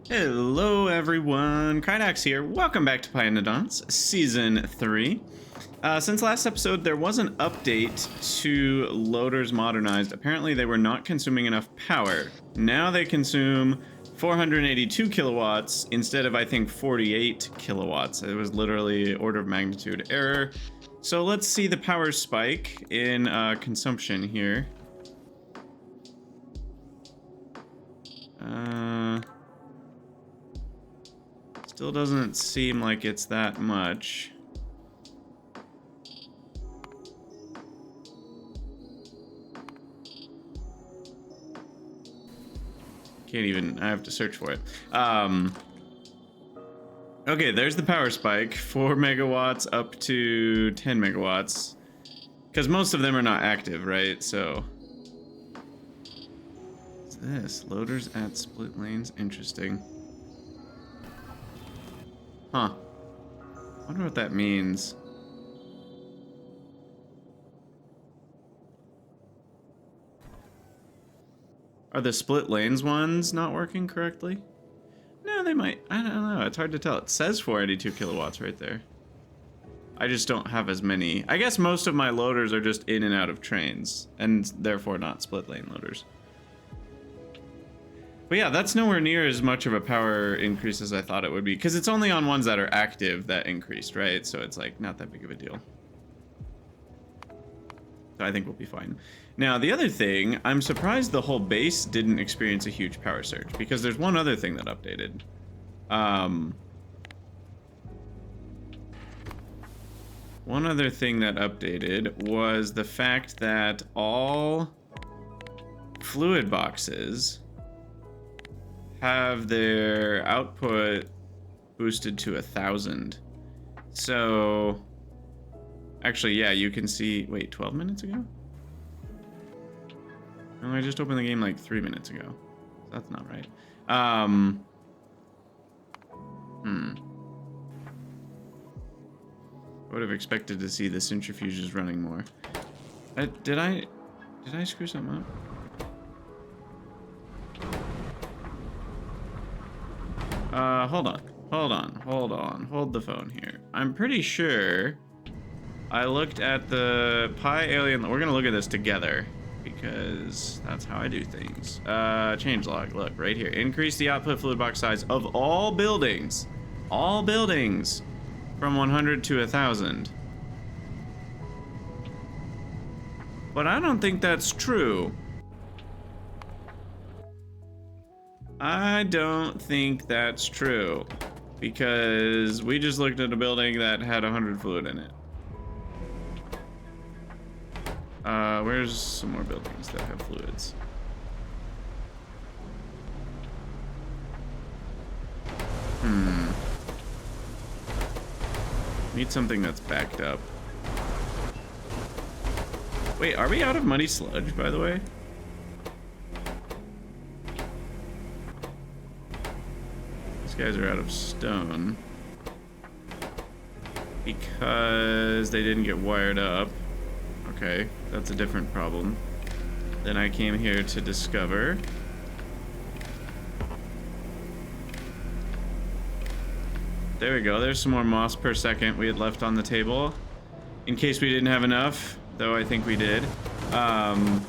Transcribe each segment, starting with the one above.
Hello everyone, Kydax here. Welcome back to pYanodon's Season 3. Since last episode, there was an update to loaders modernized. Apparently they were not consuming enough power. Now they consume 482 kilowatts instead of, I think, 48 kilowatts. It was literally order of magnitude error. So let's see the power spike in consumption here. Still doesn't seem like it's that much. Can't even, I have to search for it. Okay, there's the power spike, 4 megawatts up to 10 megawatts. Because most of them are not active, right? So, what's this? Loaders at split lanes, interesting. Huh. Wonder what that means. Are the split lanes ones not working correctly? No, they might. I don't know. It's hard to tell. It says 482 kilowatts right there. I just don't have as many. I guess most of my loaders are just in and out of trains, and therefore not split lane loaders. But yeah, that's nowhere near as much of a power increase as I thought it would be, because it's only on ones that are active that increased, right? So it's like not that big of a deal. So I think we'll be fine. Now, the other thing, I'm surprised the whole base didn't experience a huge power surge, because there's one other thing that updated. One other thing that updated was the fact that all fluid boxes have their output boosted to 1,000. So, actually, yeah, you can see, wait, 12 minutes ago? No, I just opened the game like 3 minutes ago. That's not right. I would have expected to see the centrifuges running more. Did I screw something up? Hold the phone here. I'm pretty sure I looked at the pYalien. We're gonna look at this together because that's how I do things. Changelog, look right here. Increase the output fluid box size of all buildings from 100 to 1,000. But I don't think that's true. I don't think that's true, because we just looked at a building that had 100 fluid in it. Where's some more buildings that have fluids? Need something that's backed up. Wait, are we out of muddy sludge, by the way? Guys are out of stone because they didn't get wired up. Okay, that's a different problem than I came here to discover. There we go. There's some more moss per second we had left on the table in case we didn't have enough, though I think we did. Yeah,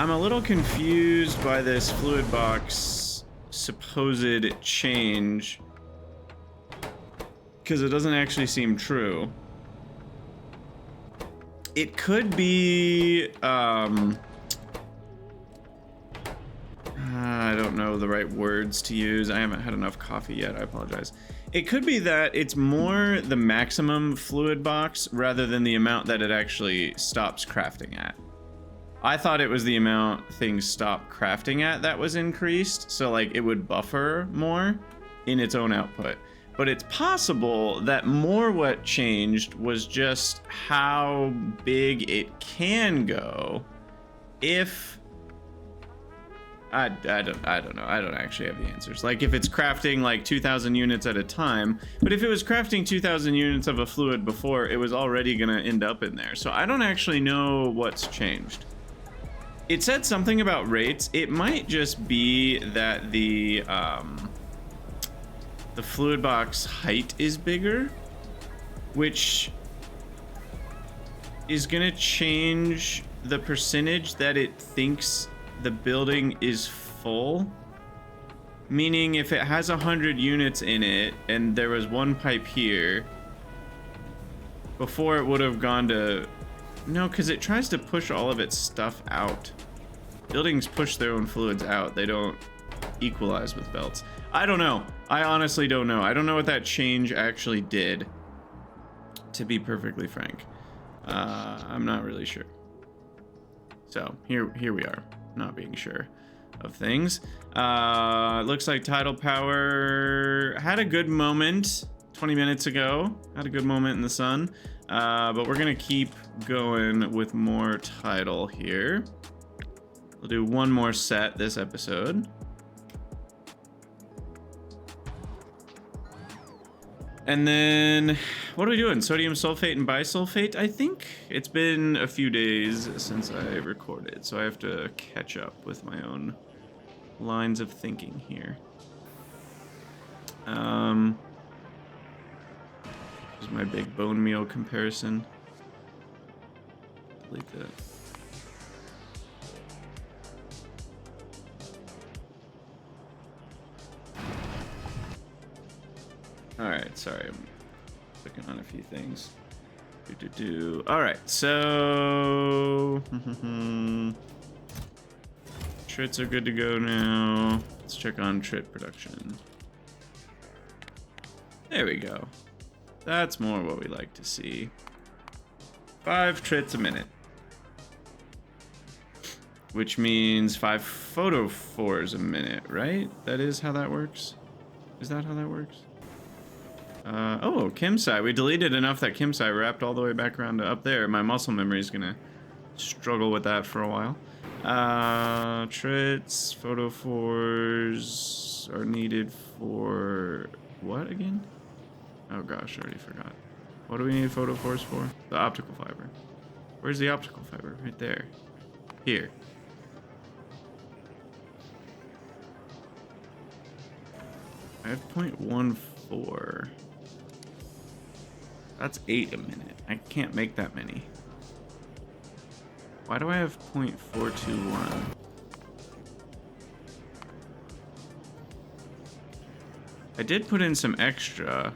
I'm a little confused by this fluid box supposed change, because it doesn't actually seem true. It could be I don't know the right words to use. I haven't had enough coffee yet, I apologize. It could be that it's more the maximum fluid box rather than the amount that it actually stops crafting at. I thought it was the amount things stop crafting at that was increased, so like it would buffer more in its own output. But it's possible that more what changed was just how big it can go if... I don't know. I don't actually have the answers. Like if it's crafting like 2,000 units at a time, but if it was crafting 2,000 units of a fluid before, it was already gonna end up in there. So I don't actually know what's changed. It said something about rates. It might just be that the fluid box height is bigger, which is gonna change the percentage that it thinks the building is full. Meaning if it has 100 units in it and there was one pipe here, before it would have gone to... No, because it tries to push all of its stuff out. Buildings push their own fluids out. They don't equalize with belts. I don't know. I honestly don't know. I don't know what that change actually did, to be perfectly frank. I'm not really sure. So here we are, not being sure of things. Looks like tidal power had a good moment 20 minutes ago. Had a good moment in the sun. But we're gonna keep going with more tidal here. We'll do one more set this episode. And then, what are we doing? Sodium sulfate and bisulfate? I think it's been a few days since I recorded, so I have to catch up with my own lines of thinking here. This is my big bone meal comparison. Delete that. Alright, sorry, I'm clicking on a few things. Alright, so... Trits are good to go now. Let's check on trit production. There we go. That's more what we like to see. 5 trits a minute. Which means 5 photophores a minute, right? That is how that works? Is that how that works? Oh, Kimsai. We deleted enough that Kimsai wrapped all the way back around to up there. My muscle memory is gonna struggle with that for a while. Trits, photophores are needed for what again? Oh gosh, I already forgot. What do we need photophores for? The optical fiber. Where's the optical fiber? Right there. Here. I have 0.14. That's 8 a minute. I can't make that many. Why do I have 0.421? I did put in some extra.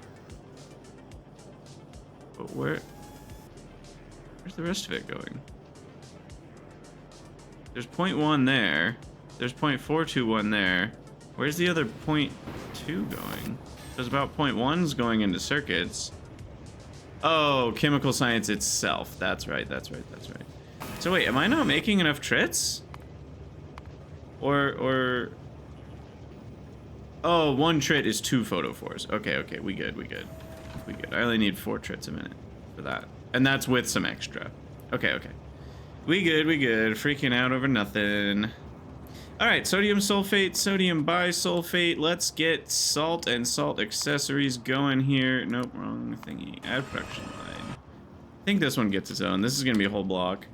But where's the rest of it going? There's 0.1 there. There's 0.421 there. Where's the other 0.2 going? There's about 0.1's going into circuits. Oh, chemical science itself. That's right, that's right, that's right. So wait, am I not making enough trits? Or... Oh, 1 trit is 2 photophores. Okay, we good. I only need 4 trits a minute for that. And that's with some extra. Okay. We good. Freaking out over nothing. Alright, sodium sulfate, sodium bisulfate. Let's get salt and salt accessories going here. Nope, wrong thingy. Add production line. I think this one gets its own. This is going to be a whole block.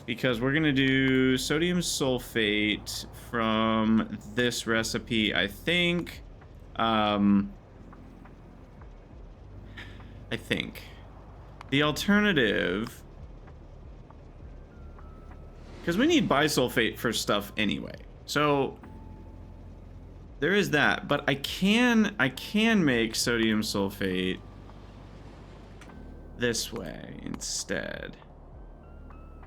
Because we're going to do sodium sulfate from this recipe, I think. I think. The alternative... Because we need bisulfate for stuff anyway. So there is that, but I can make sodium sulfate this way instead.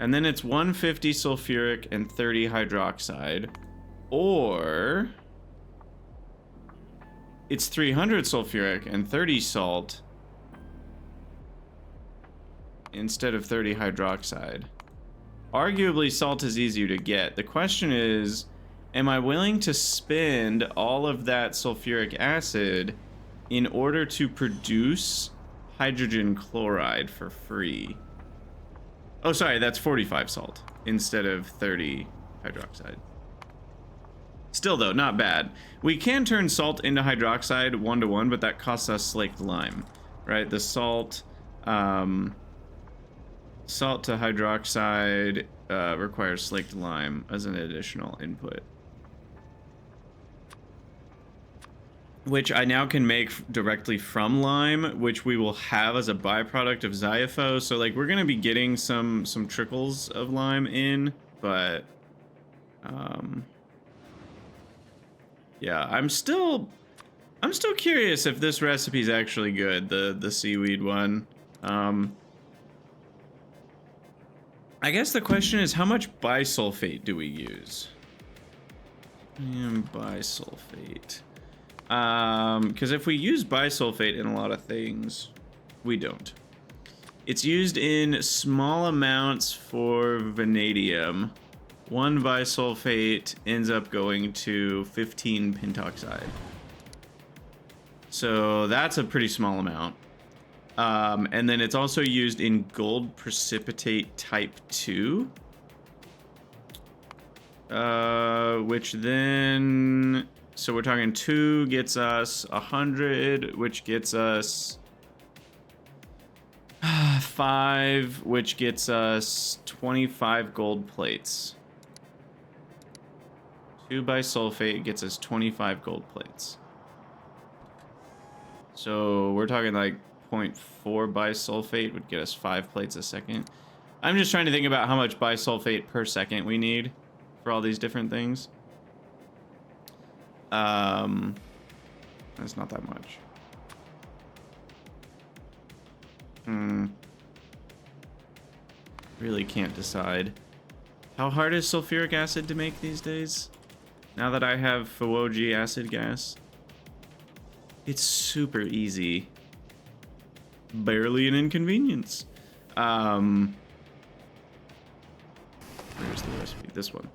And then it's 150 sulfuric and 30 hydroxide, or it's 300 sulfuric and 30 salt instead of 30 hydroxide. Arguably, salt is easier to get. The question is, am I willing to spend all of that sulfuric acid in order to produce hydrogen chloride for free? Oh, sorry, that's 45 salt instead of 30 hydroxide. Still, though, not bad. We can turn salt into hydroxide 1-to-1, but that costs us slaked lime, right? The salt... Salt to hydroxide requires slaked lime as an additional input. Which I now can make directly from lime, which we will have as a byproduct of Zyapho. So like we're gonna be getting some trickles of lime in, but yeah, I'm still curious if this recipe is actually good, the seaweed one. I guess the question is, how much bisulfate do we use? Bisulfate. Because if we use bisulfate in a lot of things, we don't. It's used in small amounts for vanadium. 1 bisulfate ends up going to 15 pentoxide. So that's a pretty small amount. And then it's also used in gold precipitate type 2. Which then... So we're talking 2 gets us 100, which gets us 5, which gets us 25 gold plates. 2 bisulfate gets us 25 gold plates. So we're talking like 0.4 bisulfate would get us 5 plates a second. I'm just trying to think about how much bisulfate per second we need for all these different things. That's not that much. Really can't decide. How hard is sulfuric acid to make these days? Now that I have Fuoji acid gas, it's super easy. Barely an inconvenience. Where's the recipe? This one.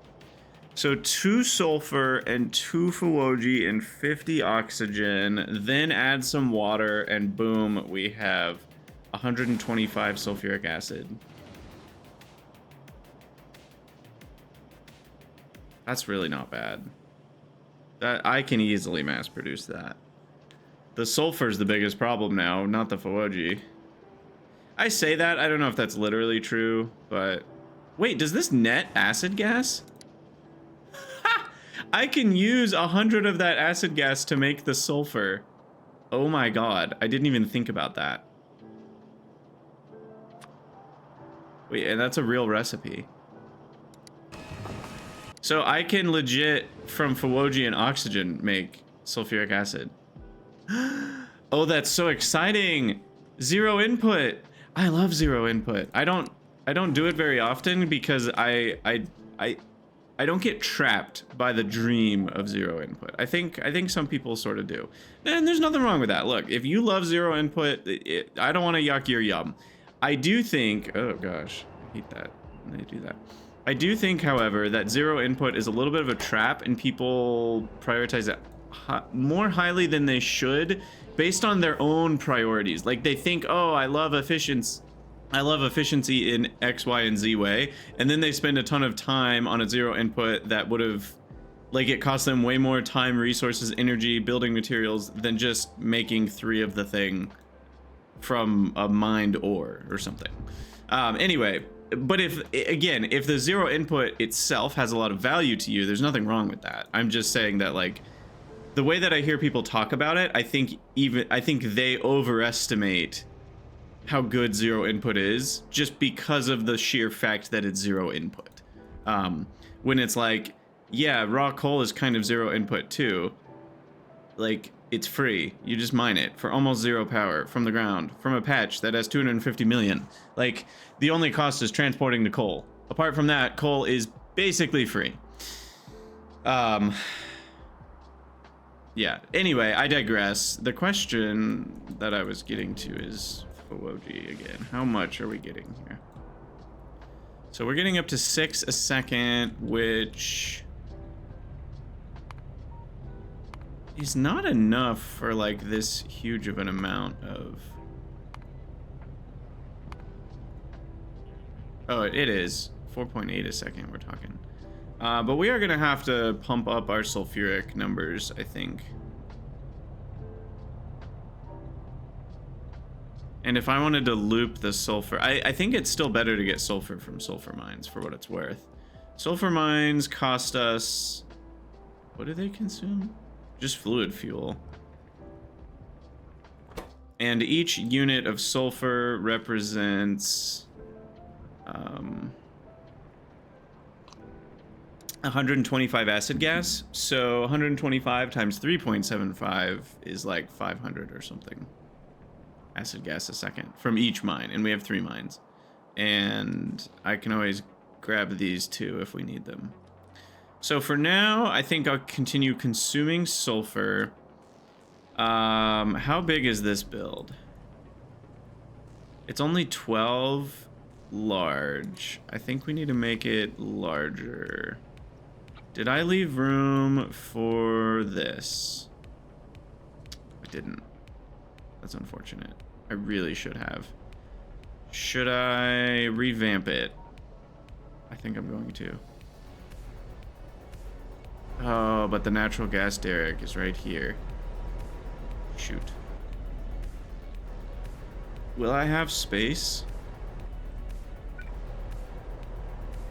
So 2 sulfur and 2 Fuoji and 50 oxygen, then add some water, and boom, we have 125 sulfuric acid. That's really not bad. That I can easily mass produce that. The sulfur's the biggest problem now, not the Fuoji. I say that, I don't know if that's literally true, but... Wait, does this net acid gas? I can use 100 of that acid gas to make the sulfur. Oh my god, I didn't even think about that. Wait, and that's a real recipe. So I can legit, from Fuoji and oxygen, make sulfuric acid. Oh, that's so exciting! 0 input! I love 0 input. I don't do it very often because I don't get trapped by the dream of 0 input. I think some people sort of do. And there's nothing wrong with that. Look, if you love 0 input, I don't want to yuck your yum. I do think, oh gosh, I hate that when they do that. I do think, however, that 0 input is a little bit of a trap and people prioritize it more highly than they should based on their own priorities. Like they think, oh, I love efficiency in X, Y, and Z way, and then they spend a ton of time on a 0 input that would have, like, it cost them way more time, resources, energy, building materials than just making 3 of the thing from a mined ore or something. Anyway, but if the 0 input itself has a lot of value to you, there's nothing wrong with that. I'm just saying that, like, the way that I hear people talk about it, I think they overestimate how good 0 input is just because of the sheer fact that it's 0 input. When it's like, yeah, raw coal is kind of 0 input too. Like, it's free. You just mine it for almost 0 power from the ground, from a patch that has 250 million. Like, the only cost is transporting the coal. Apart from that, coal is basically free. Yeah, anyway, I digress. The question that I was getting to is Fuoji again. How much are we getting here? So we're getting up to 6 a second, which is not enough for like this huge of an amount of... Oh, it is 4.8 a second we're talking. But we are gonna have to pump up our sulfuric numbers, I think. And if I wanted to loop the sulfur, I think it's still better to get sulfur from sulfur mines for what it's worth. Sulfur mines cost us, what do they consume? Just fluid fuel. And each unit of sulfur represents 125 acid gas. So 125 times 3.75 is like 500 or something acid gas a second from each mine. And we have 3 mines. And I can always grab these 2 if we need them. So for now, I think I'll continue consuming sulfur. How big is this build? It's only 12 large. I think we need to make it larger. Did I leave room for this? I didn't. That's unfortunate. I really should have. Should I revamp it? I think I'm going to. Oh, but the natural gas derrick is right here. Shoot. Will I have space?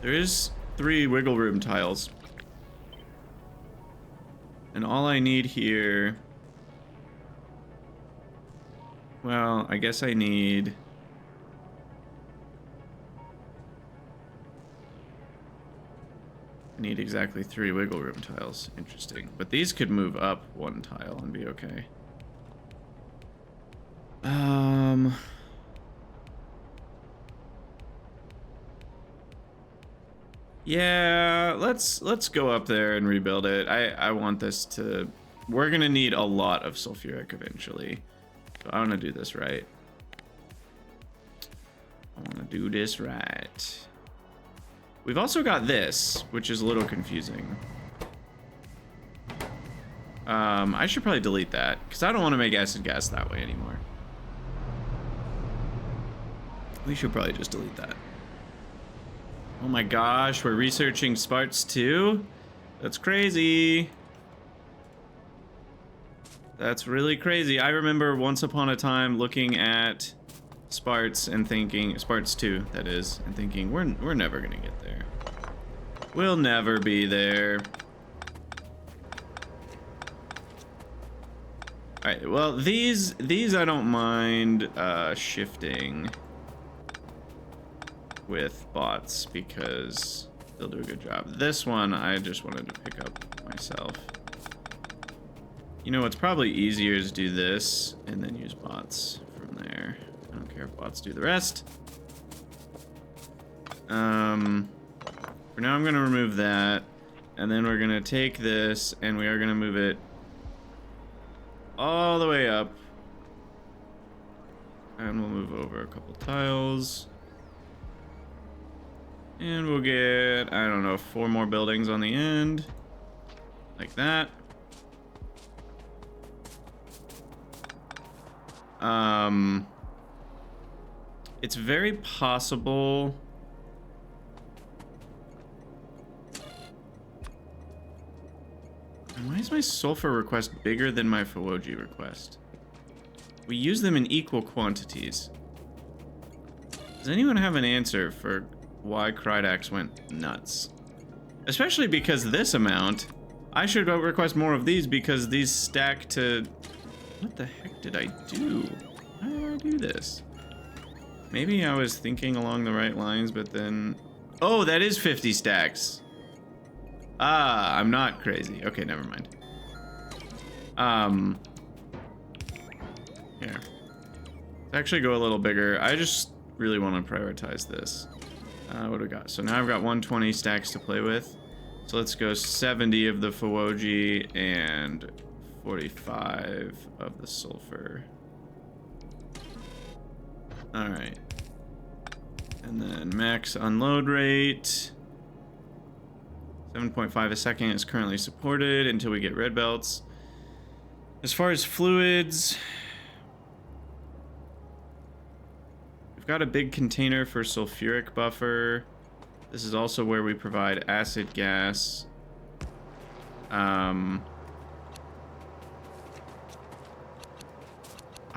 There is 3 wiggle room tiles. And all I need here... Well, I guess I need... I need exactly 3 wiggle room tiles. Interesting. But these could move up 1 tile and be okay. Yeah, let's go up there and rebuild it. I want this to... We're gonna need a lot of sulfuric eventually. So I want to do this right. I want to do this right. We've also got this, which is a little confusing. I should probably delete that, because I don't want to make acid gas that way anymore. We should probably just delete that. Oh my gosh, we're researching Sparts too? That's crazy. That's really crazy. I remember once upon a time looking at Sparts and thinking, Sparts 2, that is, and thinking, we're never gonna get there. We'll never be there. Alright, well, these I don't mind shifting with bots because they'll do a good job. This one, I just wanted to pick up myself. You know, it's probably easier to do this and then use bots from there. I don't care if bots do the rest. For now, I'm gonna remove that, and then we're gonna take this and we are gonna move it all the way up. And we'll move over a couple tiles. And we'll get, I don't know, 4 more buildings on the end. Like that. It's very possible... And why is my sulfur request bigger than my Fawoji request? We use them in equal quantities. Does anyone have an answer for why Krydax went nuts? Especially because this amount, I should request more of these because these stack to... What the heck did I do? How did I do this? Maybe I was thinking along the right lines, but then... Oh, that is 50 stacks. Ah, I'm not crazy. Okay, never mind. Here. Let's actually go a little bigger. I just really want to prioritize this. What do we got? So now I've got 120 stacks to play with. So let's go 70 of the Fawoji and 45 of the sulfur. Alright. And then max unload rate. 7.5 a second is currently supported until we get red belts. As far as fluids, we've got a big container for sulfuric buffer. This is also where we provide acid gas.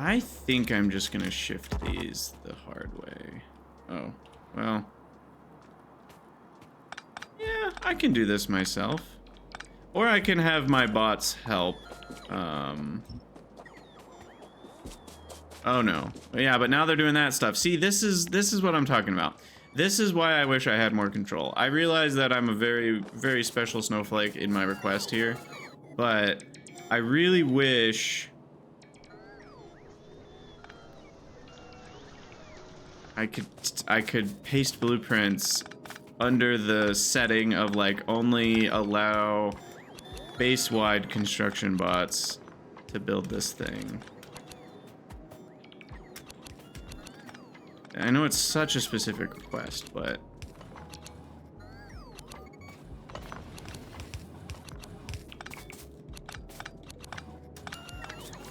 I think I'm just gonna shift these the hard way. Oh, well. Yeah, I can do this myself. Or I can have my bots help. Oh no. Yeah, but now they're doing that stuff. See, this is what I'm talking about. This is why I wish I had more control. I realize that I'm a very, very special snowflake in my request here, but I really wish I could paste blueprints under the setting of like only allow base-wide construction bots to build this thing. I know it's such a specific request, but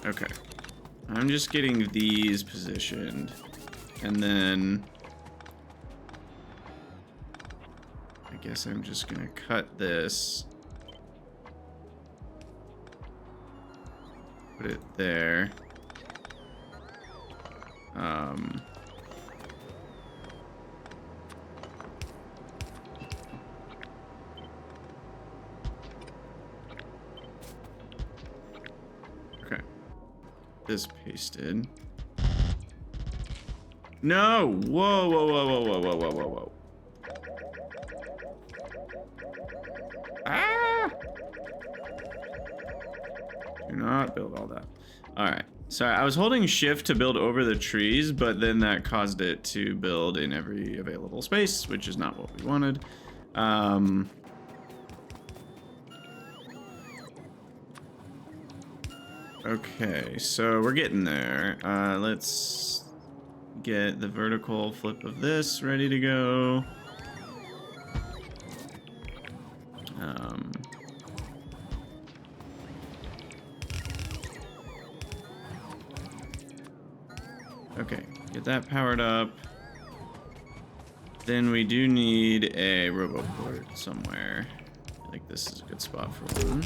okay. I'm just getting these positioned, and then I guess I'm just gonna cut this, put it there. Okay. This pasted. No! Whoa, whoa, whoa, whoa, whoa, whoa, whoa, whoa, whoa. Ah! Do not build all that. Alright. Sorry, I was holding shift to build over the trees, but then that caused it to build in every available space, which is not what we wanted. Okay, so we're getting there. Let's get the vertical flip of this ready to go. Okay, get that powered up. Then we do need a roboport somewhere. I think this is a good spot for one.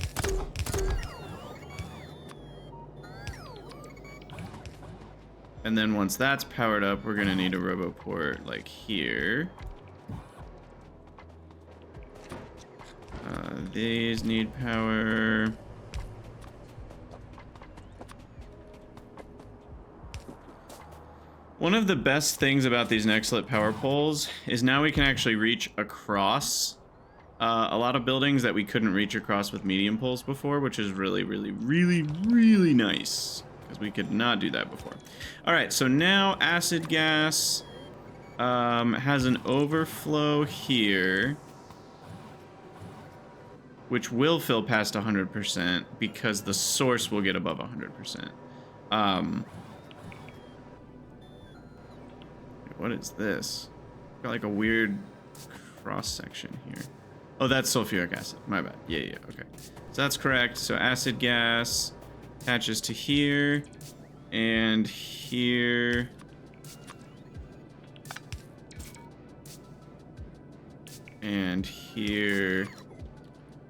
And then once that's powered up, we're gonna need a roboport like here. These need power. One of the best things about these Nextlit power poles is now we can actually reach across a lot of buildings that we couldn't reach across with medium poles before, which is really, really, really, really nice, because we could not do that before. All right, so now acid gas has an overflow here, which will fill past 100% because the source will get above 100%. What is this? Got like a weird cross section here. Oh, that's sulfuric acid. My bad. Yeah, okay. So that's correct. So acid gas attaches to here and here. And here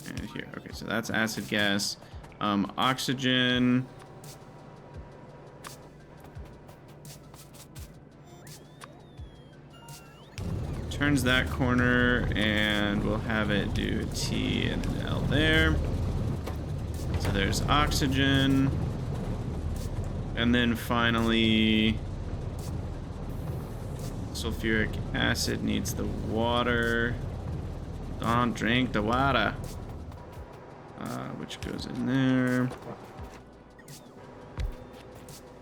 and here. Okay, so that's acid gas. Oxygen. Turns that corner, and we'll have it do a T and an L there. So there's oxygen. And then finally, sulfuric acid needs the water. Don't drink the water. Which goes in there.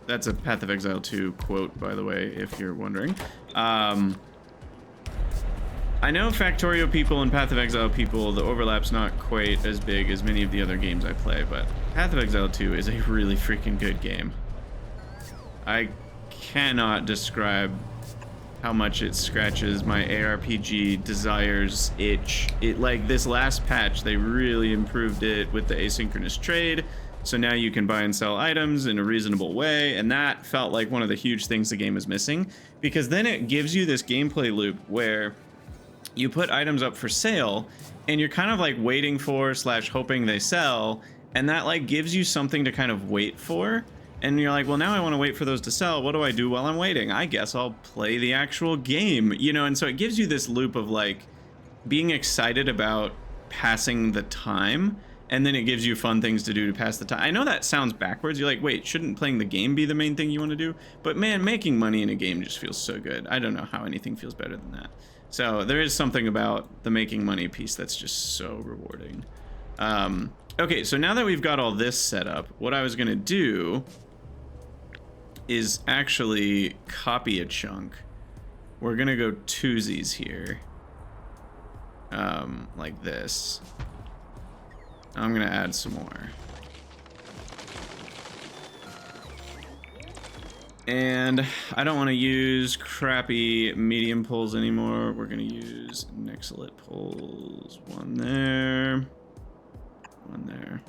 That's a Path of Exile 2 quote, by the way, if you're wondering. I know Factorio people and Path of Exile people, the overlap's not quite as big as many of the other games I play, but Path of Exile 2 is a really freaking good game. I cannot describe how much it scratches my ARPG desires itch. It, like, this last patch, they really improved it with the asynchronous trade, so now you can buy and sell items in a reasonable way, and that felt like one of the huge things the game was missing, because then it gives you this gameplay loop where you put items up for sale and you're kind of like waiting for / hoping they sell, and that like gives you something to kind of wait for. And you're like, well, now I want to wait for those to sell. What do I do while I'm waiting? I guess I'll play the actual game, you know? And so it gives you this loop of like being excited about passing the time, and then it gives you fun things to do to pass the time. I know that sounds backwards. You're like, wait, shouldn't playing the game be the main thing you want to do? But man, making money in a game just feels so good. I don't know how anything feels better than that. So there is something about the making money piece that's just so rewarding. Okay, so now that we've got all this set up, what I was gonna do is actually copy a chunk. We're gonna go twosies here. Like this. I'm gonna add some more. And I don't want to use crappy medium poles anymore. We're gonna use Nexalit poles. One there. One there.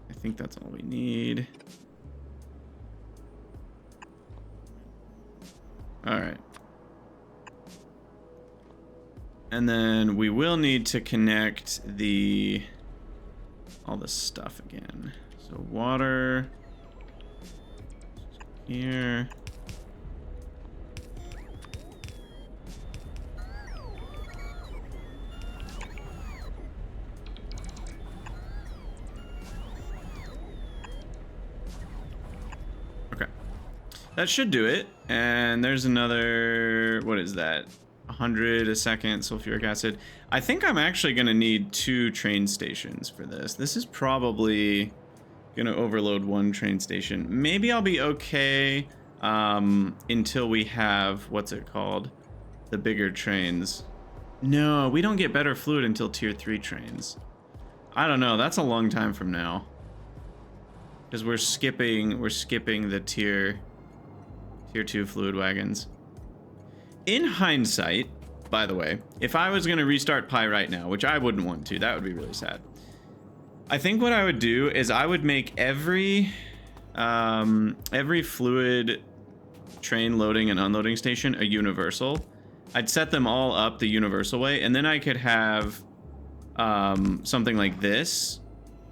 I think that's all we need. All right. And then we will need to connect all this stuff again. So water here. Okay. That should do it. And there's another, what is that? 100 a second sulfuric acid. I think I'm actually going to need 2 train stations for this. This is probably going to overload 1 train station. Maybe I'll be okay until we have, what's it called? The bigger trains. No, we don't get better fluid until tier 3 trains. I don't know. That's a long time from now. Because we're skipping the tier 2 fluid wagons. In hindsight, by the way, if I was going to restart Pi right now, which I wouldn't want to, that would be really sad. I think what I would do is I would make every fluid train loading and unloading station a universal. I'd set them all up the universal way, and then I could have something like this,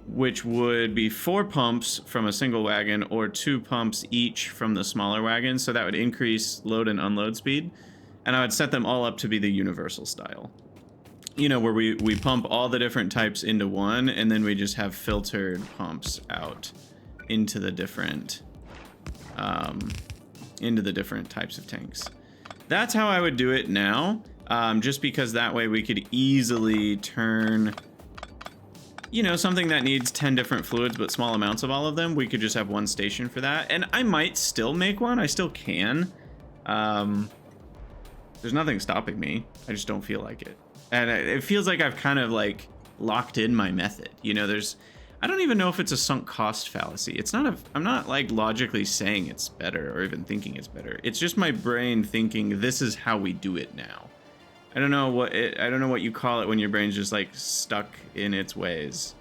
which would be 4 pumps from a single wagon or 2 pumps each from the smaller wagons. So that would increase load and unload speed. And I would set them all up to be the universal style. You know, where we pump all the different types into one, and then we just have filtered pumps out into the different types of tanks. That's how I would do it now, just because that way we could easily turn, you know, something that needs 10 different fluids but small amounts of all of them. We could just have 1 station for that. And I might still make one. I still can. There's nothing stopping me. I just don't feel like it. And it feels like I've kind of like locked in my method. You know, I don't even know if it's a sunk cost fallacy. I'm not like logically saying it's better or even thinking it's better. It's just my brain thinking this is how we do it now. I don't know what you call it when your brain's just like stuck in its ways.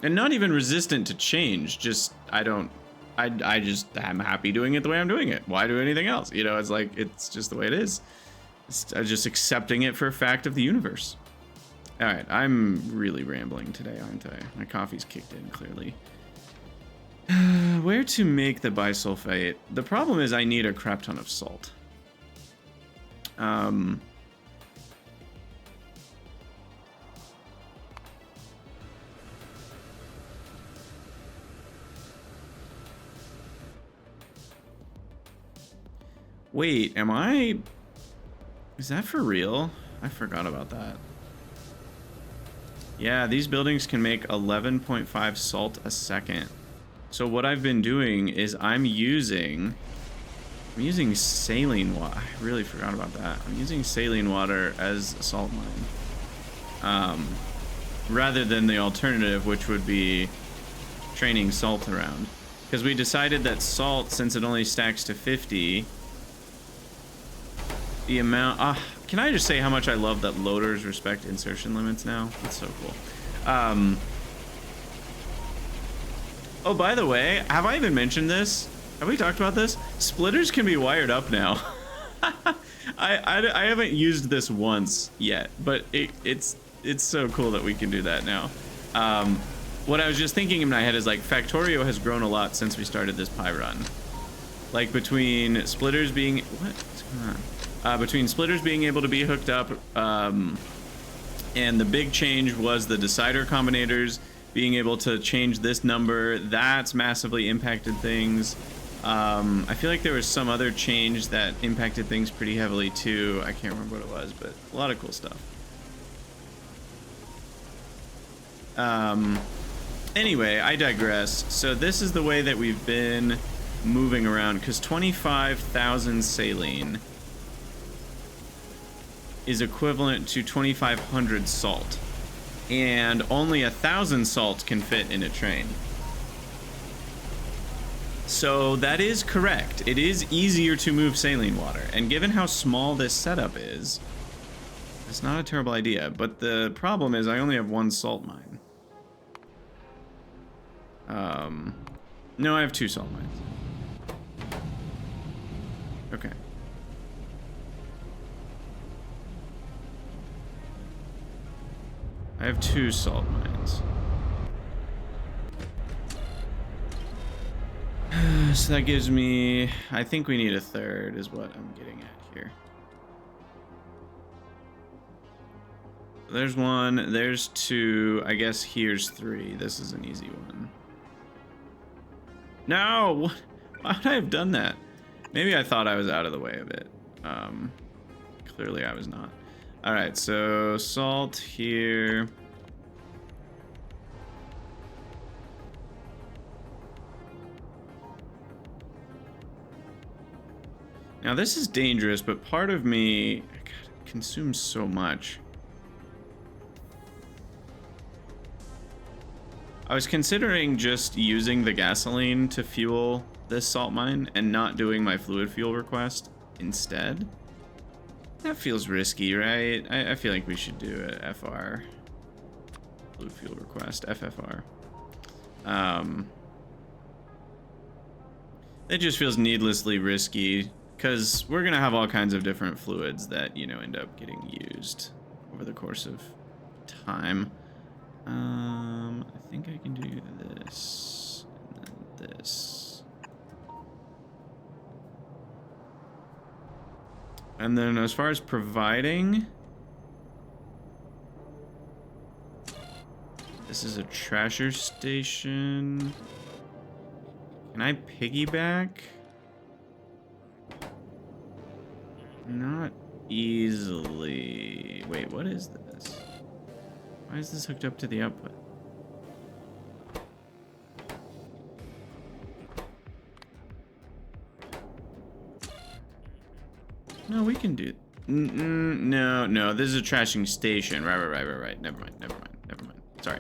And not even resistant to change, just I'm happy doing it the way I'm doing it. Why do anything else? You know, it's like, it's just the way it is. I'm just accepting it for a fact of the universe. All right, I'm really rambling today, aren't I? My coffee's kicked in, clearly. Where to make the bisulfite? The problem is I need a crap ton of salt. Wait, is that for real? I forgot about that. Yeah, these buildings can make 11.5 salt a second. So what I've been doing is I'm using saline water. I really forgot about that. I'm using saline water as a salt mine. Rather than the alternative, which would be training salt around. Because we decided that salt, since it only stacks to 50, the amount... can I just say how much I love that loaders respect insertion limits now? That's so cool. Oh, by the way, have I even mentioned this? Have we talked about this? Splitters can be wired up now. I haven't used this once yet, but it's so cool that we can do that now. what I was just thinking in my head is like Factorio has grown a lot since we started this pie run. Like between splitters being what's going on? Between splitters being able to be hooked up, and the big change was the decider combinators being able to change this number. That's massively impacted things. I feel like there was some other change that impacted things pretty heavily too. I can't remember what it was, but a lot of cool stuff. Anyway, I digress. So this is the way that we've been moving around, because 25,000 saline is equivalent to 2,500 salt, and only 1,000 salt can fit in a train. So that is correct. It is easier to move saline water, and given how small this setup is, it's not a terrible idea. But the problem is I only have one salt mine. No, I have 2 salt mines. Okay. I have 2 salt mines. So that gives me, I think we need a third is what I'm getting at here. There's 1, there's 2, I guess here's 3. This is an easy one. No! Why would I have done that? Maybe I thought I was out of the way of it. Clearly I was not. Alright, so salt here. Now this is dangerous, but part of me, God, it consumes so much. I was considering just using the gasoline to fuel this salt mine and not doing my fluid fuel request instead. That feels risky, right? I feel like we should do a FR. Fluid fuel request, FFR. It just feels needlessly risky, because we're going to have all kinds of different fluids that, you know, end up getting used over the course of time. I think I can do this, and then this. And then as far as providing, this is a trasher station. Can I piggyback? Not easily. Wait, what is this? Why is this hooked up to the output? No, we can do. No, this is a trashing station. Right. Never mind. Sorry.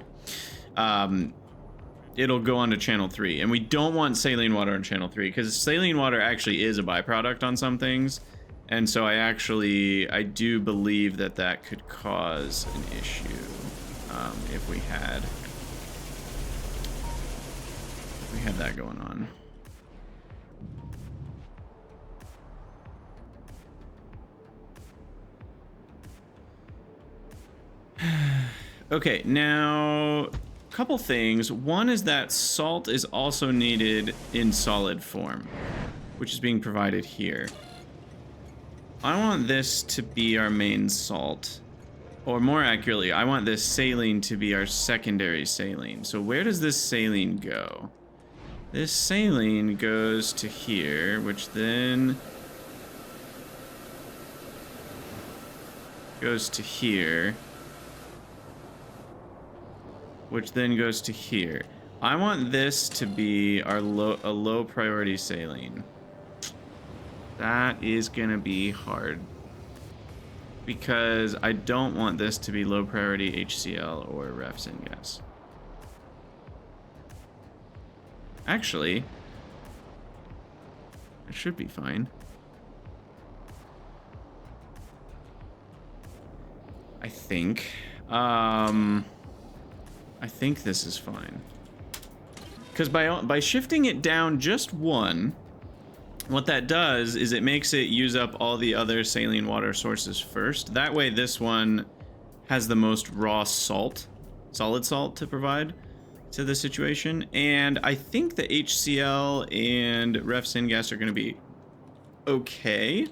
It'll go on to channel 3, and we don't want saline water on channel 3 because saline water actually is a byproduct on some things, and so I do believe that could cause an issue if we had that going on. Okay, now a couple things. One is that salt is also needed in solid form, which is being provided here. I want this to be our main salt, or more accurately, I want this saline to be our secondary saline. So where does this saline go? This saline goes to here, which then goes to here, which then goes to here. I want this to be our low priority saline. That is gonna be hard because I don't want this to be low priority HCl or ref syngas. Actually, it should be fine. I think. I think this is fine. Because by shifting it down just 1, what that does is it makes it use up all the other saline water sources first. That way this one has the most raw salt, solid salt to provide. to the situation. And I think the HCl and ref syngas are going to be okay,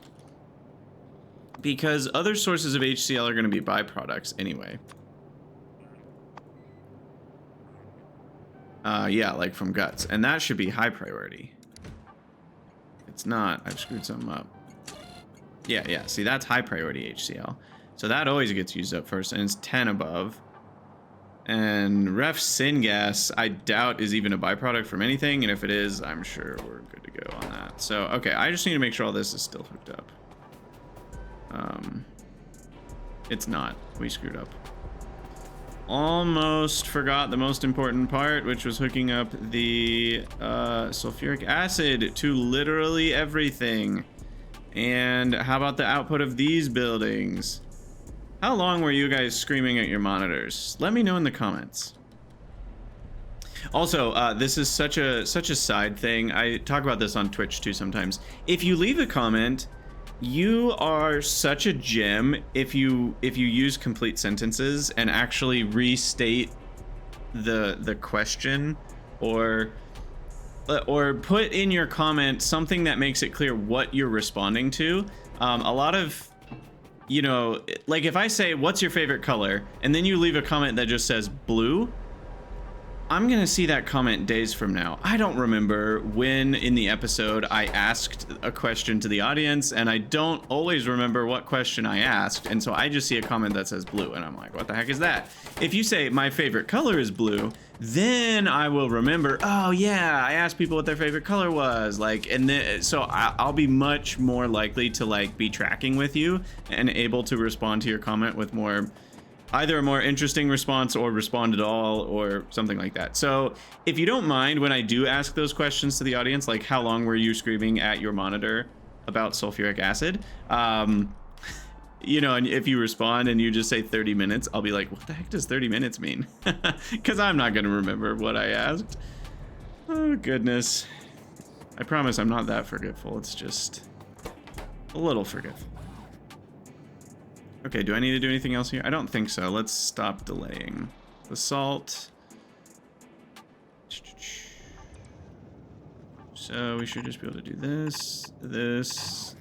because other sources of HCl are going to be byproducts anyway. Yeah, like from guts, and that should be high priority. It's not. I've screwed something up. Yeah, see, that's high priority HCl. So that always gets used up first, and it's 10 above. And ref syngas, I doubt is even a byproduct from anything, and if it is, I'm sure we're good to go on that. So, okay, I just need to make sure all this is still hooked up. It's not. We screwed up. Almost forgot the most important part, which was hooking up the sulfuric acid to literally everything. And how about the output of these buildings? How long were you guys screaming at your monitors? Let me know in the comments. Also, this is such a side thing. I talk about this on Twitch too sometimes. If you leave a comment, you are such a gem if you use complete sentences and actually restate the question, or put in your comment something that makes it clear what you're responding to. A lot of, you know, like if I say, what's your favorite color? And then you leave a comment that just says blue, I'm gonna see that comment days from now. I don't remember when in the episode I asked a question to the audience, and I don't always remember what question I asked, and so I just see a comment that says blue, and I'm like, what the heck is that? If you say my favorite color is blue, then I will remember, oh yeah, I asked people what their favorite color was, like, and then so I'll be much more likely to like be tracking with you and able to respond to your comment with more, either a more interesting response or respond at all or something like that. So if you don't mind when I do ask those questions to the audience, like how long were you screaming at your monitor about sulfuric acid, you know, and if you respond and you just say 30 minutes, I'll be like, what the heck does 30 minutes mean? Because I'm not going to remember what I asked. Oh goodness. I promise I'm not that forgetful. It's just a little forgetful. Okay, do I need to do anything else here? I don't think so. Let's stop delaying. The salt. So we should just be able to do this, this,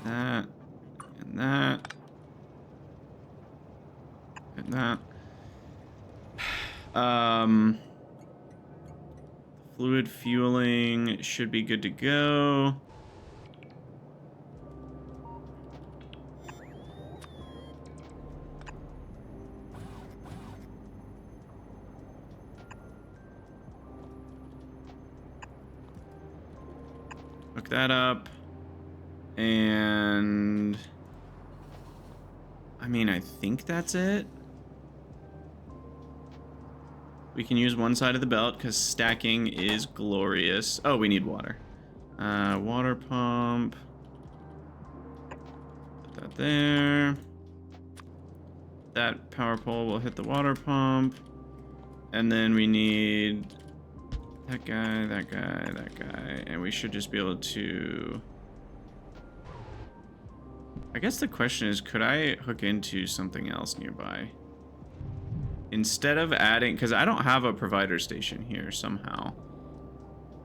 that, and that, and that. Fluid fueling should be good to go. Hook that up, and I mean, I think that's it. We can use one side of the belt because stacking is glorious. Oh, we need water. Water pump. Put that there. That power pole will hit the water pump, and then we need that guy, that guy, that guy, and we should just be able to... I guess the question is, could I hook into something else nearby? Instead of adding, because I don't have a provider station here somehow.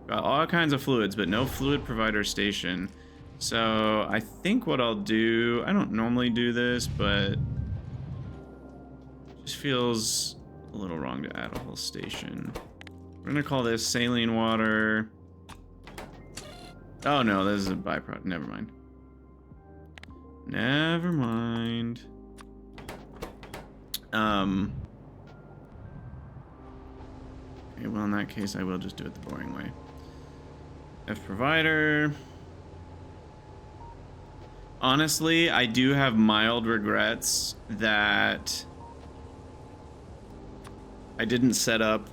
Got all kinds of fluids, but no fluid provider station. So I think what I'll do, I don't normally do this, but it just feels a little wrong to add a whole station. We're gonna call this saline water. Oh no, this is a byproduct. Never mind. Never mind. Okay, well in that case I will just do it the boring way. F provider. Honestly, I do have mild regrets that I didn't set up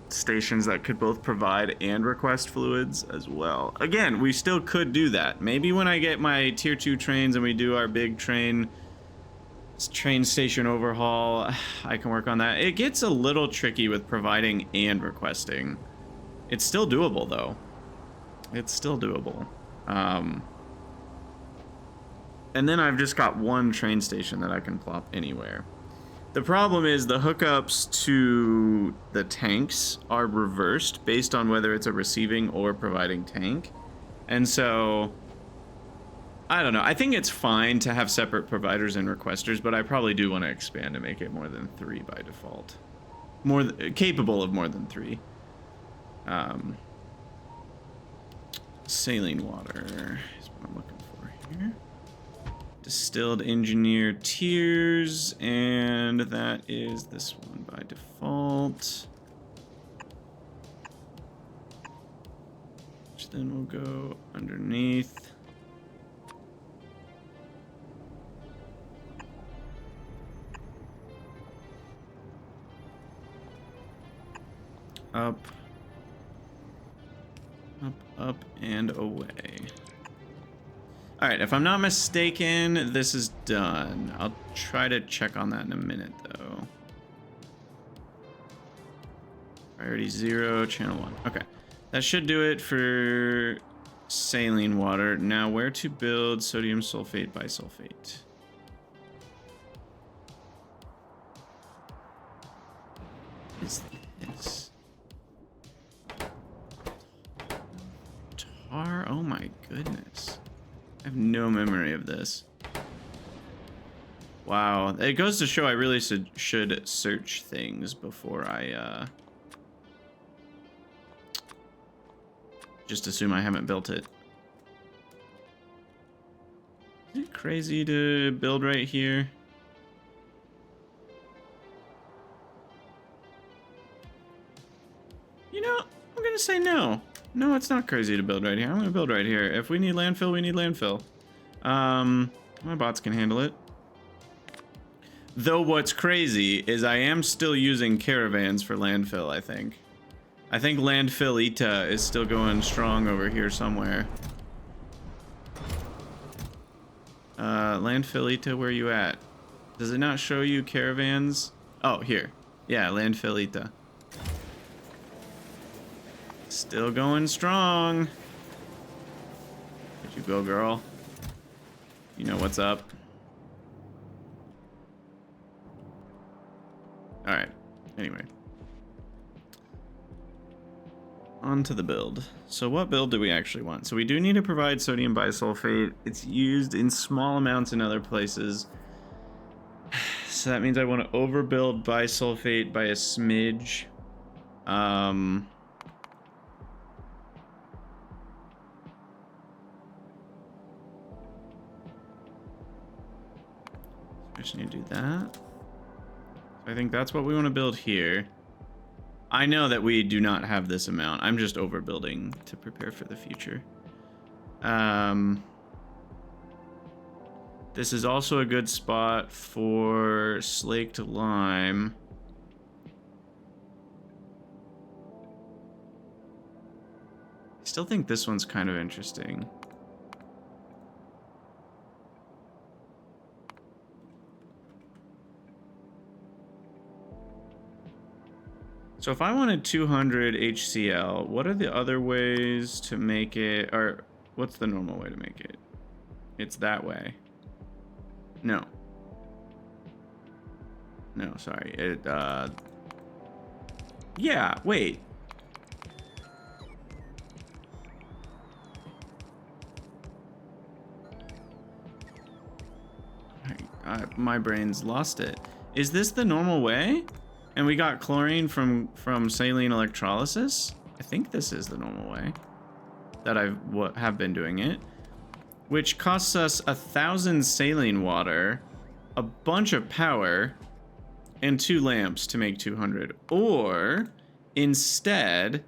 stations that could both provide and request fluids as well. Again, we still could do that. Maybe when I get my tier 2 trains and we do our big train station overhaul, I can work on that. It gets a little tricky with providing and requesting. It's still doable though. It's still doable. And then I've just got one train station that I can plop anywhere. The problem is the hookups to the tanks are reversed based on whether it's a receiving or providing tank. And so, I don't know. I think it's fine to have separate providers and requesters, but I probably do want to expand to make it more than 3 by default. Capable of more than 3. Saline water is what I'm looking for here. Distilled engineer tiers, and that is this one by default. Which then will go underneath. Up. Up, up, and away. Alright, if I'm not mistaken, this is done. I'll try to check on that in a minute, though. Priority 0, channel 1. Okay. That should do it for saline water. Now, where to build sodium sulfate bisulfate? What is this? Tar? Oh my goodness. I have no memory of this. Wow. It goes to show I really should search things before I just assume I haven't built it. Is it crazy to build right here? You know, I'm gonna say no. No, it's not crazy to build right here. I'm gonna build right here. If we need landfill, we need landfill. My bots can handle it. Though what's crazy is I am still using caravans for landfill, I think. I think landfillita is still going strong over here somewhere. Landfillita, where you at? Does it not show you caravans? Oh, here. Yeah, landfillita. Still going strong. Where'd you go, girl? You know what's up. Alright. Anyway. On to the build. So what build do we actually want? So we do need to provide sodium bisulfate. It's used in small amounts in other places. So that means I want to overbuild bisulfate by a smidge. I just need to do that. So I think that's what we want to build here. I know that we do not have this amount. I'm just overbuilding to prepare for the future. This is also a good spot for slaked lime. I still think this one's kind of interesting. So if I wanted 200 HCl, what are the other ways to make it, or what's the normal way to make it? It's that way. No. No, sorry. Yeah, wait. My brain's lost it. Is this the normal way? And we got chlorine from saline electrolysis? I think this is the normal way that I have been doing it. Which costs us 1,000 saline water, a bunch of power, and 2 lamps to make 200. Or, instead,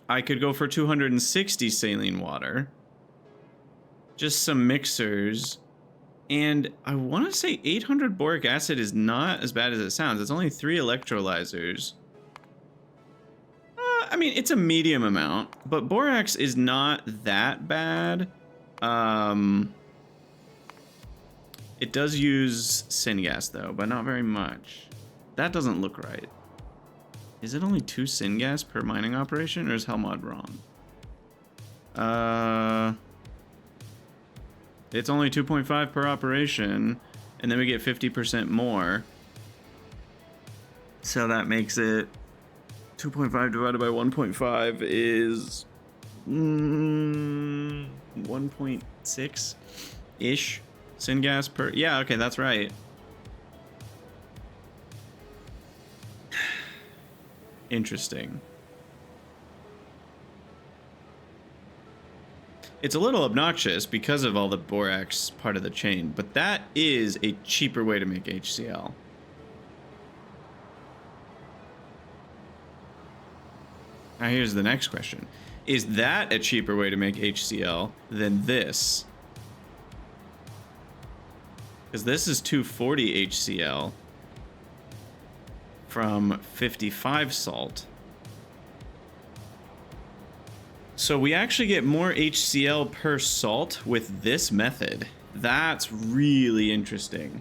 I could go for 260 saline water, just some mixers, and I want to say 800 boric acid is not as bad as it sounds. It's only 3 electrolyzers. I mean, it's a medium amount, but borax is not that bad. It does use syngas though, but not very much. That doesn't look right. Is it only 2 syngas per mining operation, or is Helmod wrong? It's only 2.5 per operation, and then we get 50% more. So that makes it 2.5 divided by 1.5 is 1.6-ish syngas per... Yeah, okay, that's right. Interesting. It's a little obnoxious because of all the borax part of the chain, but that is a cheaper way to make HCl. Now here's the next question. Is that a cheaper way to make HCl than this? Because this is 240 HCl from 55 salt. So we actually get more HCl per salt with this method. That's really interesting.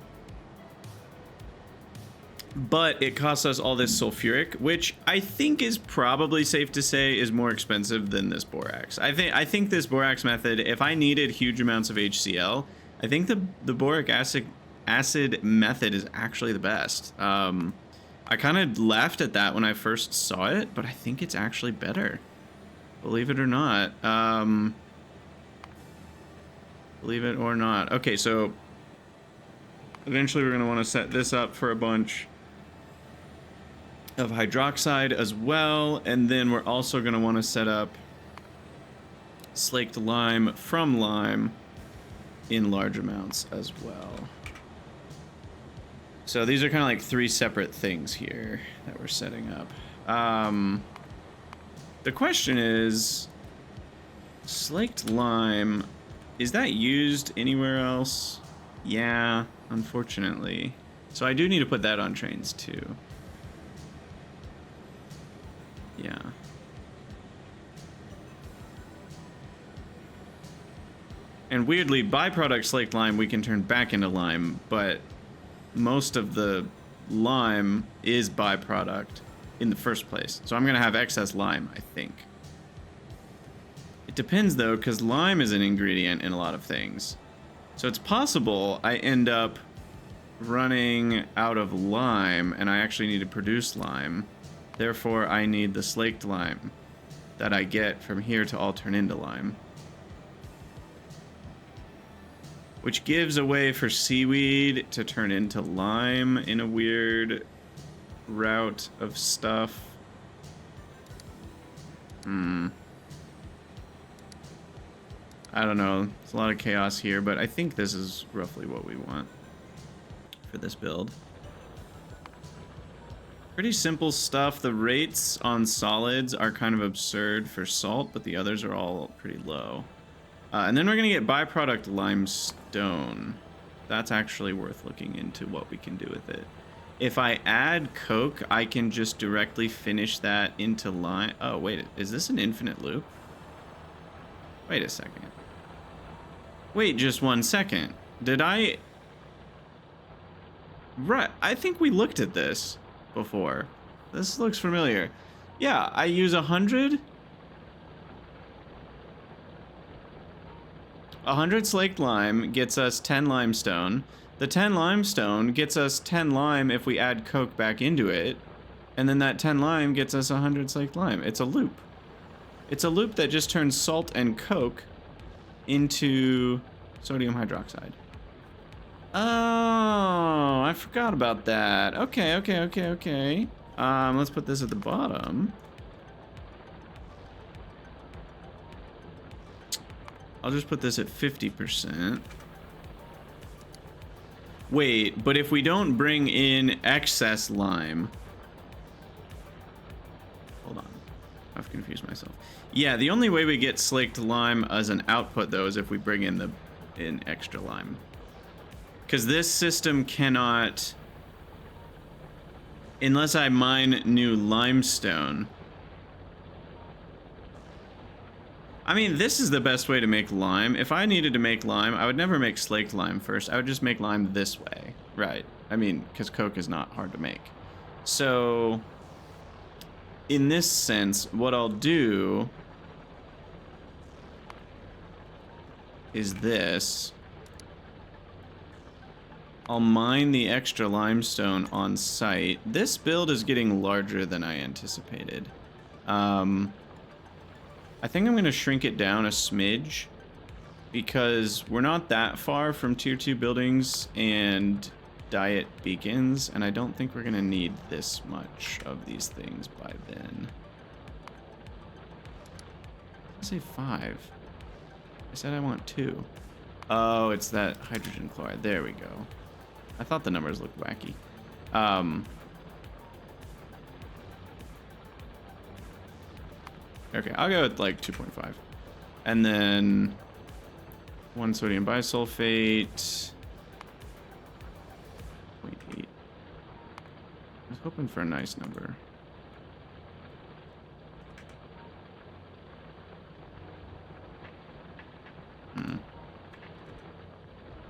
But it costs us all this sulfuric, which I think is probably safe to say is more expensive than this borax. I think this borax method, if I needed huge amounts of HCl, I think the boric acid method is actually the best. I kind of laughed at that when I first saw it, but I think it's actually better. Believe it or not. Believe it or not. Okay, so eventually we're going to want to set this up for a bunch of hydroxide as well, and then we're also going to want to set up slaked lime from lime in large amounts as well. So these are kind of like 3 separate things here that we're setting up. The question is, slaked lime, is that used anywhere else? Yeah, unfortunately. So I do need to put that on trains too. Yeah. And weirdly, byproduct slaked lime we can turn back into lime, but most of the lime is byproduct in the first place. So I'm going to have excess lime, I think. It depends though, because lime is an ingredient in a lot of things. So it's possible I end up running out of lime and I actually need to produce lime. Therefore, I need the slaked lime that I get from here to all turn into lime. Which gives a way for seaweed to turn into lime in a weird route of stuff. I don't know. There's a lot of chaos here, but I think this is roughly what we want for this build. Pretty simple stuff. The rates on solids are kind of absurd for salt, but the others are all pretty low. And then we're going to get byproduct limestone. That's actually worth looking into what we can do with it. If I add coke, I can just directly finish that into lime. Oh, wait. Is this an infinite loop? Wait a second. Wait just 1 second. Did I... Right. I think we looked at this before. This looks familiar. Yeah, I use 100 slaked lime gets us 10 limestone. The 10 limestone gets us 10 lime if we add coke back into it. And then that 10 lime gets us 100 slaked lime. It's a loop. It's a loop that just turns salt and coke into sodium hydroxide. Oh, I forgot about that. Okay. Let's put this at the bottom. I'll just put this at 50%. Wait, but if we don't bring in excess lime... Hold on. I've confused myself. Yeah, the only way we get slaked lime as an output, though, is if we bring in extra lime. Because this system cannot... Unless I mine new limestone... I mean, this is the best way to make lime. If I needed to make lime, I would never make slaked lime first. I would just make lime this way. Right. I mean, because coke is not hard to make. So, in this sense, what I'll do is this. I'll mine the extra limestone on site. This build is getting larger than I anticipated. I think I'm going to shrink it down a smidge because we're not that far from tier 2 buildings and diet beacons, and I don't think we're going to need this much of these things by then. I say 5. I said I want 2. Oh, it's that hydrogen chloride. There we go. I thought the numbers looked wacky. Okay, I'll go with like 2.5. And then 1 sodium bisulfate. 0.8. I was hoping for a nice number.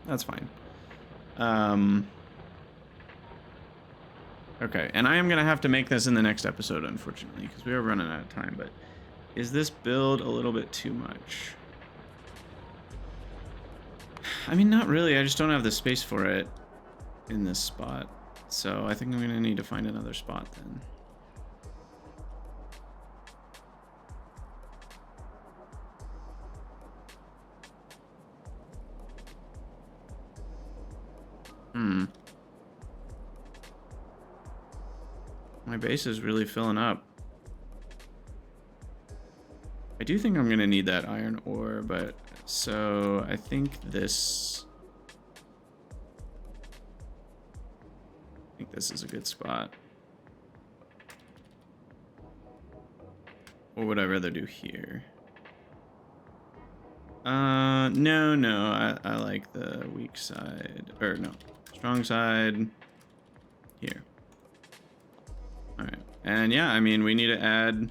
That's fine. Okay, and I am gonna have to make this in the next episode, unfortunately, because we are running out of time, but is this build a little bit too much? I mean, not really. I just don't have the space for it in this spot. So I think I'm gonna need to find another spot then. My base is really filling up. I do think I'm gonna need that iron ore, but so I think this is a good spot. What would I rather do here? No, I like the weak side, or no, strong side here. All right, and yeah, I mean, we need to add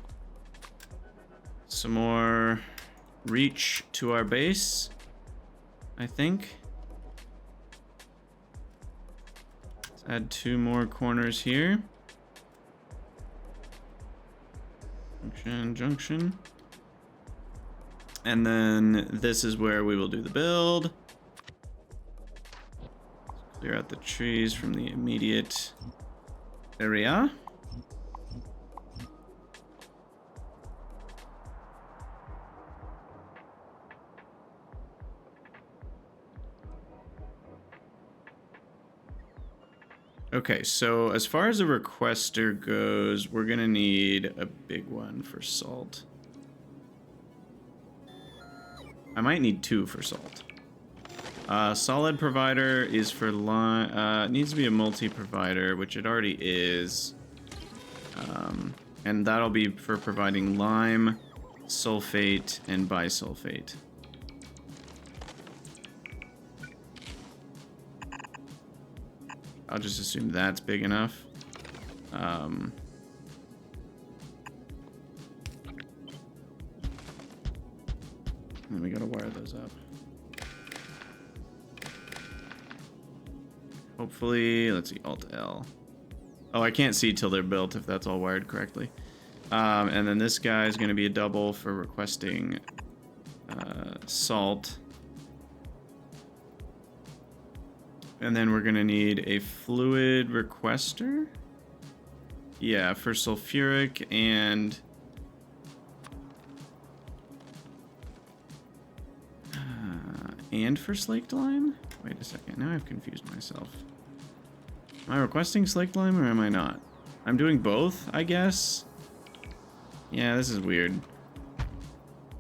some more reach to our base, I think. Let's add 2 more corners here. Junction. And then this is where we will do the build. Clear out the trees from the immediate area. Okay, so as far as the requester goes, we're gonna need a big one for salt. I might need 2 for salt. Solid provider is for lime. Needs to be a multi-provider, which it already is. And that'll be for providing lime, sulfate, and bisulfate. I'll just assume that's big enough. And we gotta wire those up. Hopefully, let's see, Alt L. Oh, I can't see till they're built if that's all wired correctly. And then this guy is gonna be a double for requesting salt. And then we're gonna need a fluid requester. Yeah, for sulfuric and for slaked lime? Wait a second, now I've confused myself. Am I requesting slaked lime or am I not? I'm doing both, I guess. Yeah, this is weird.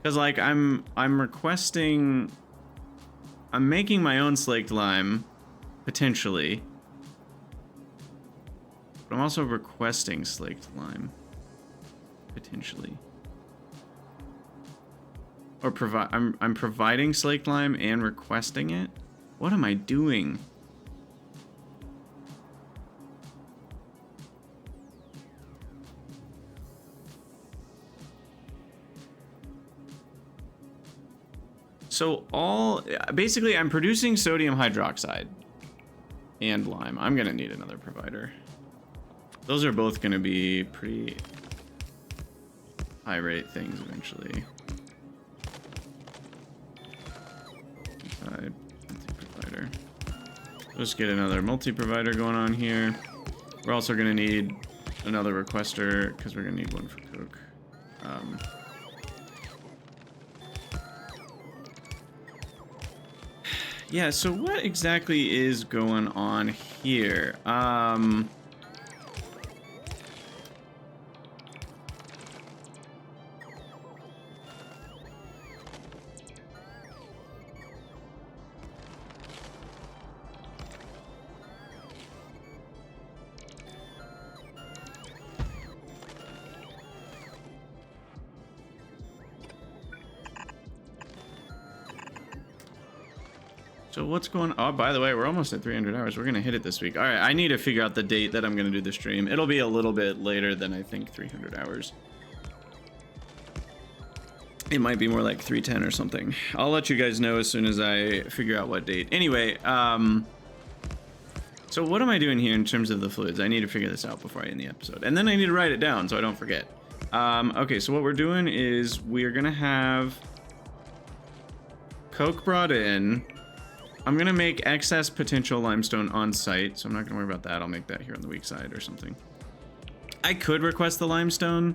Cause like I'm making my own slaked lime, potentially. But I'm also requesting slaked lime, potentially. Or I'm providing slaked lime and requesting it? What am I doing? So basically I'm producing sodium hydroxide and lime. I'm gonna need another provider. Those are both gonna be pretty high rate things eventually. Provider. Let's get another multi-provider going on here. We're also going to need another requester because we're going to need one for Coke. Yeah, so what exactly is going on here? So what's going on? Oh, by the way, we're almost at 300 hours. We're going to hit it this week. All right, I need to figure out the date that I'm going to do the stream. It'll be a little bit later than I think 300 hours. It might be more like 310 or something. I'll let you guys know as soon as I figure out what date. Anyway, so what am I doing here in terms of the fluids? I need to figure this out before I end the episode. And then I need to write it down so I don't forget. Okay, so what we're doing is we're going to have Coke brought in. I'm going to make excess potential limestone on site, so I'm not going to worry about that. I'll make that here on the weak side or something. I could request the limestone.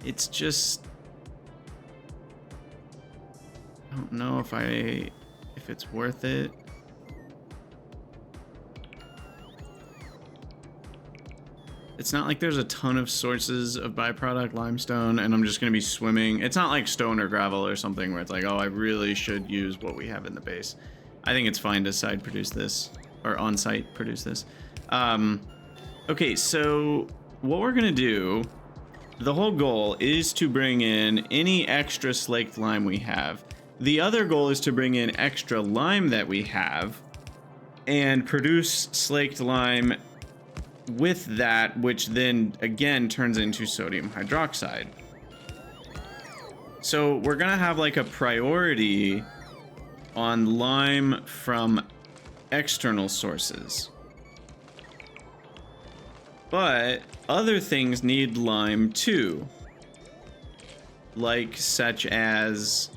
It's just... I don't know if it's worth it. It's not like there's a ton of sources of byproduct limestone and I'm just going to be swimming. It's not like stone or gravel or something where it's like, oh, I really should use what we have in the base. I think it's fine to side produce this or on site produce this. Okay, so what we're going to do, the whole goal is to bring in any extra slaked lime we have. The other goal is to bring in extra lime that we have and produce slaked lime with that, which then again turns into sodium hydroxide. So we're gonna have like a priority on lime from external sources, but other things need lime too, like such as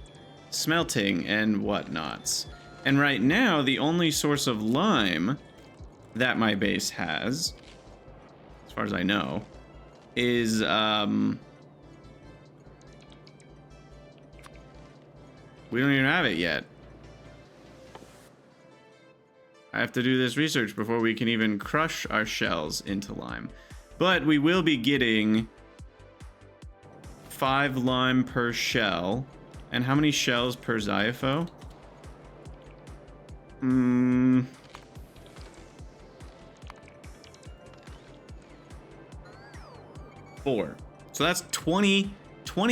smelting and whatnots. And right now the only source of lime that my base has, as far as I know, is we don't even have it yet. I have to do this research before we can even crush our shells into lime. But we will be getting 5 lime per shell. And how many shells per Xiapho? 4. So that's 20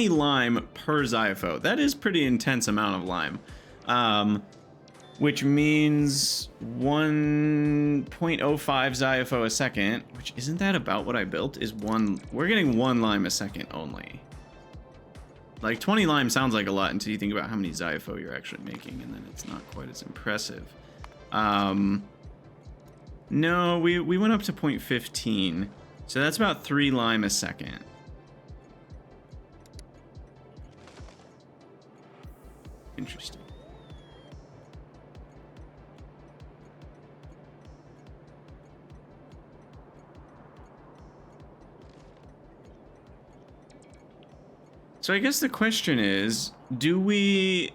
lime per Xiapho. That is pretty intense amount of lime. Which means 1.05 Xiapho a second, which isn't that about what I built? We're getting 1 lime a second only. Like 20 lime sounds like a lot until you think about how many Xiapho you're actually making, and then it's not quite as impressive. No, we went up to 0.15. So that's about 3 lime a second. Interesting. So I guess the question is, do we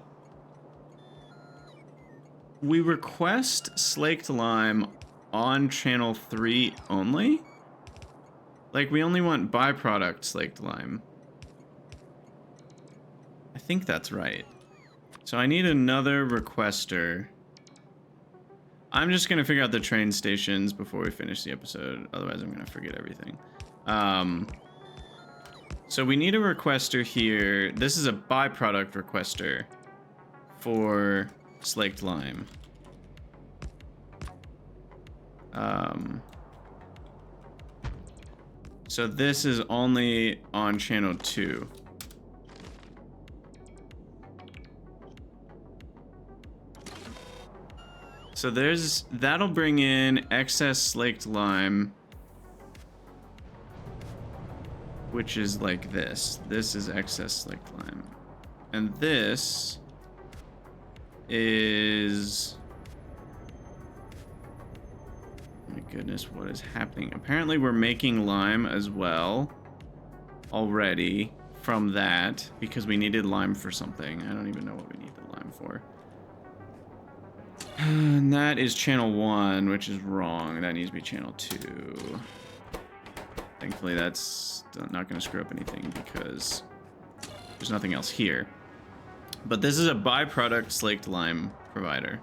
request slaked lime on channel 3 only? Like, we only want byproduct slaked lime. I think that's right. So I need another requester. I'm just going to figure out the train stations before we finish the episode. Otherwise, I'm going to forget everything. So we need a requester here. This is a byproduct requester for slaked lime. So this is only on channel 2. So that'll bring in excess slaked lime, which is like this. This is excess slaked lime. And this is... My goodness, what is happening? Apparently we're making lime as well already from that because we needed lime for something. I don't even know what we need the lime for. And that is channel 1, which is wrong. That needs to be channel 2. Thankfully, that's not going to screw up anything because there's nothing else here. But this is a byproduct slaked lime provider.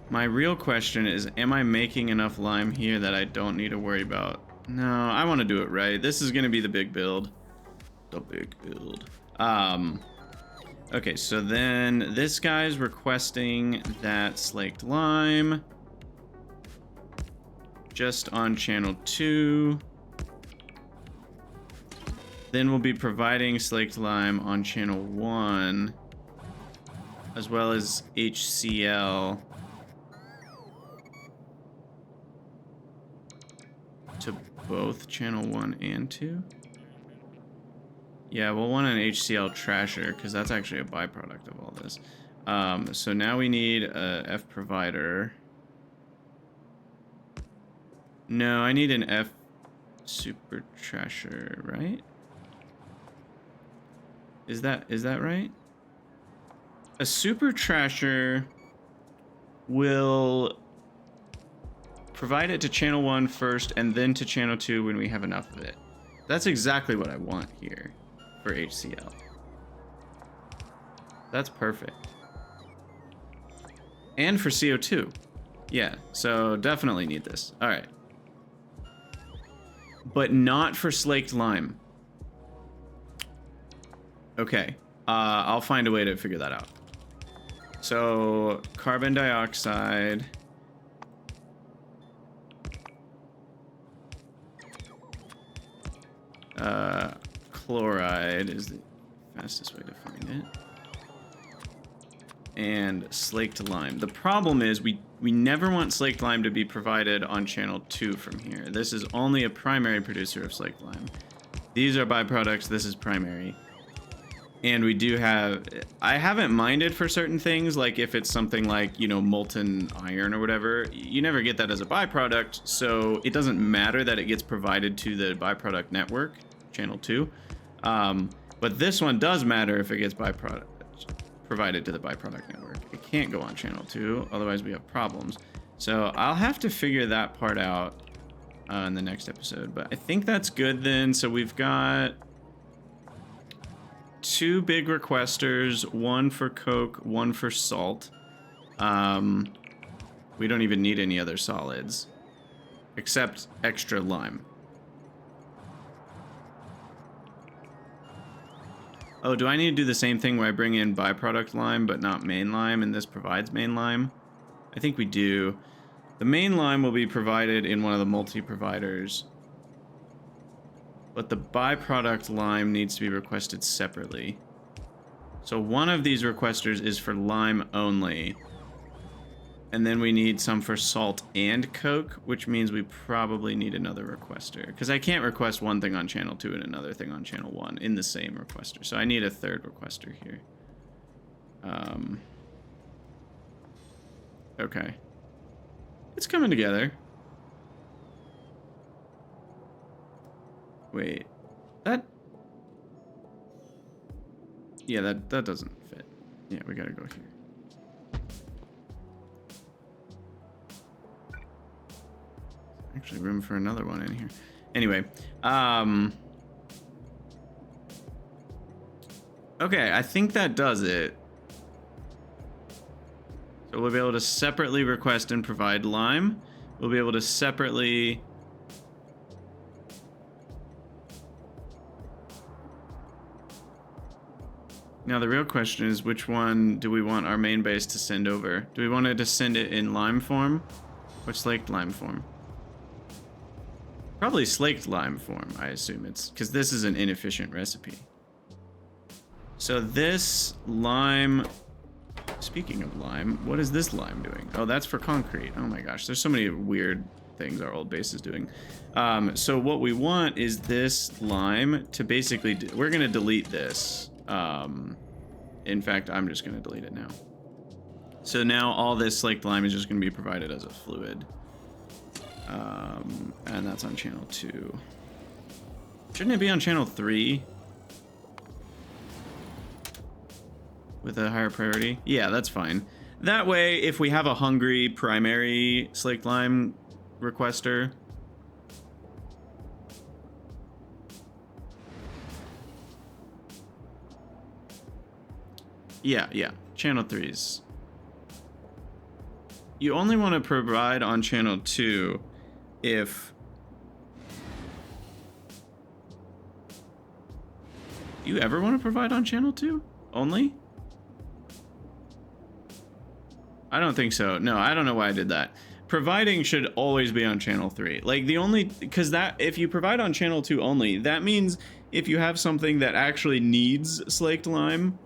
My real question is, am I making enough lime here that I don't need to worry about? No, I want to do it right. This is going to be the big build. The big build. Okay, so then this guy's requesting that slaked lime just on channel 2. Then we'll be providing slaked lime on channel 1, as well as HCl to both channel 1 and 2. Yeah, we'll want an HCl trasher because that's actually a byproduct of all this. So now we need a F provider. No, I need an F super trasher, right? Is that right? A super trasher will provide it to channel 1 first and then to channel 2 when we have enough of it. That's exactly what I want here for HCl. That's perfect. And for CO2. Yeah, so definitely need this. All right. But not for slaked lime. Okay. I'll find a way to figure that out. So, carbon dioxide. Chloride is the fastest way to find it. And slaked lime. The problem is we never want slaked lime to be provided on channel 2 from here. This is only a primary producer of slaked lime. These are byproducts, this is primary. And we do have, I haven't minded for certain things, like if it's something like, you know, molten iron or whatever, you never get that as a byproduct, so it doesn't matter that it gets provided to the byproduct network, channel 2. But this one does matter if it gets provided to the byproduct network. It can't go on channel 2, otherwise we have problems. So I'll have to figure that part out in the next episode, but I think that's good then. So we've got 2 big requesters, 1 for coke, 1 for salt. We don't even need any other solids, except extra lime. Oh, do I need to do the same thing where I bring in byproduct lime but not main lime, and this provides main lime? I think we do. The main lime will be provided in one of the multi-providers, but the byproduct lime needs to be requested separately. So one of these requesters is for lime only, and then we need some for salt and coke, which means we probably need another requester, because I can't request one thing on channel 2 and another thing on channel 1 in the same requester. So I need a third requester here. Okay. It's coming together. Wait. Yeah, that doesn't fit. Yeah, we gotta go here. Actually, room for another one in here. Anyway, okay, I think that does it. So we'll be able to separately request and provide lime. We'll be able to separately... Now the real question is, which one do we want our main base to send over? Do we want it to send it in lime form or slaked lime form? Probably slaked lime form, I assume it's, because this is an inefficient recipe. So this lime speaking of lime, what is this lime doing? Oh, that's for concrete. Oh my gosh, there's so many weird things our old base is doing. So what we want is this lime to basically, we're gonna delete this. In fact, I'm just gonna delete it now. So now all this slaked lime is just gonna be provided as a fluid. And that's on channel 2. Shouldn't it be on channel 3? With a higher priority? Yeah, that's fine. That way, if we have a hungry primary slaked lime requester, yeah, channel 3's. You only want to provide on channel 2 if do you ever want to provide on channel 2 only? I don't think so. No, I don't know why I did that. Providing should always be on channel 3. Like the only, because that if you provide on channel 2 only, that means if you have something that actually needs slaked lime,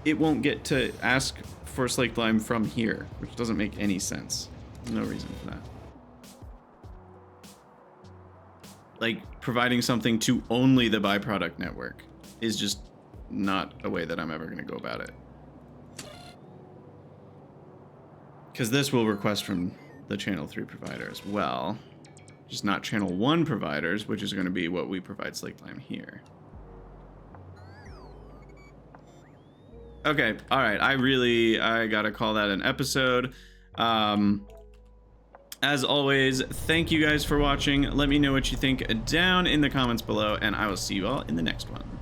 it won't get to ask for slaked lime from here, which doesn't make any sense. There's no reason for that. Like providing something to only the byproduct network is just not a way that I'm ever going to go about it. Because this will request from the channel 3 provider as well, just not channel 1 providers, which is going to be what we provide slaked lime here. Okay, all right. I gotta call that an episode. As always, thank you guys for watching. Let me know what you think down in the comments below, and I will see you all in the next one.